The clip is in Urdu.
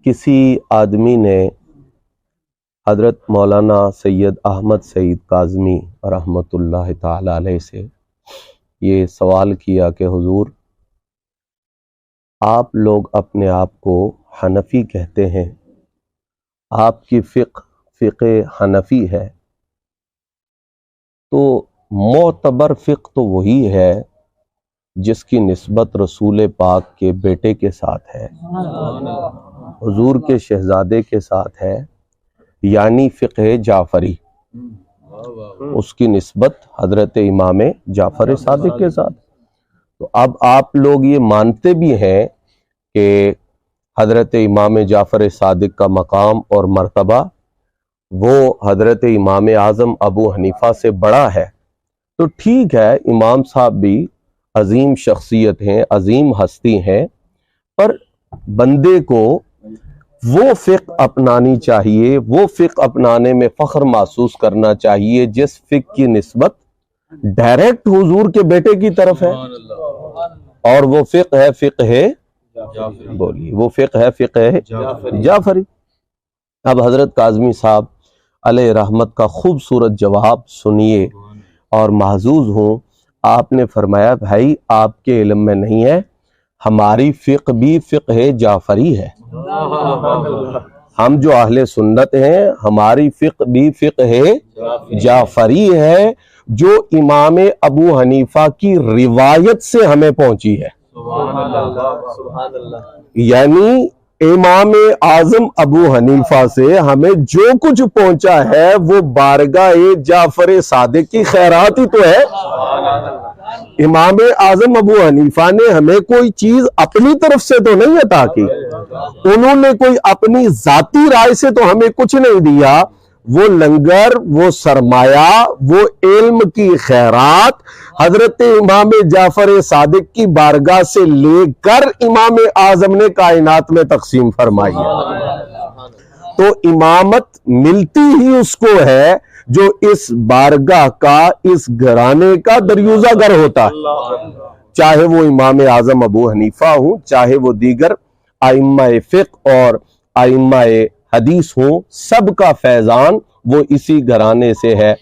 کسی آدمی نے حضرت مولانا سید احمد سعید کاظمی رحمۃ اللہ تعالی علیہ سے یہ سوال کیا کہ حضور آپ لوگ اپنے آپ کو حنفی کہتے ہیں، آپ کی فقہ حنفی ہے، تو معتبر فقہ تو وہی ہے جس کی نسبت رسول پاک کے بیٹے کے ساتھ ہے، حضور کے شہزادے کے ساتھ ہے، یعنی فقہ جعفری، اس کی نسبت حضرت امام جعفر صادق کے ساتھ۔ تو اب آپ لوگ یہ مانتے بھی ہیں کہ حضرت امام جعفر صادق کا مقام اور مرتبہ وہ حضرت امام اعظم ابو حنیفہ سے بڑا ہے، تو ٹھیک ہے، امام صاحب بھی عظیم شخصیت ہیں، عظیم ہستی ہیں، پر بندے کو وہ فقہ اپنانی چاہیے، وہ فقہ اپنانے میں فخر محسوس کرنا چاہیے جس فقہ کی نسبت ڈائریکٹ حضور کے بیٹے کی طرف ہے، اور وہ فقہ ہے وہ فقہ ہے فقہ جعفری۔ اب حضرت کاظمی صاحب علیہ رحمت کا خوبصورت جواب سنیے اور محظوظ ہوں۔ آپ نے فرمایا بھائی آپ کے علم میں نہیں ہے، ہماری فقہ بھی فقہ جعفری ہے، ہم جو اہل سنت ہیں ہماری فقہ بھی فقہ جعفری ہے جو امام ابو حنیفہ کی روایت سے ہمیں پہنچی ہے، یعنی امام اعظم ابو حنیفہ سے ہمیں جو کچھ پہنچا ہے وہ بارگاہ جعفر صادق کی خیرات ہی تو ہے۔ امام اعظم ابو حنیفہ نے ہمیں کوئی چیز اپنی طرف سے تو نہیں عطا کی، انہوں نے کوئی اپنی ذاتی رائے سے تو ہمیں کچھ نہیں دیا، وہ لنگر، وہ سرمایہ، وہ علم کی خیرات حضرت امام جعفر صادق کی بارگاہ سے لے کر امام اعظم نے کائنات میں تقسیم فرمائی ہے۔ تو امامت ملتی ہی اس کو ہے جو اس بارگاہ کا، اس گھرانے کا دریوزہ گر ہوتا ہے، چاہے وہ امام اعظم ابو حنیفہ ہوں، چاہے وہ دیگر ائمہ فقہ اور ائمہ حدیث ہوں، سب کا فیضان وہ اسی گھرانے سے ہے۔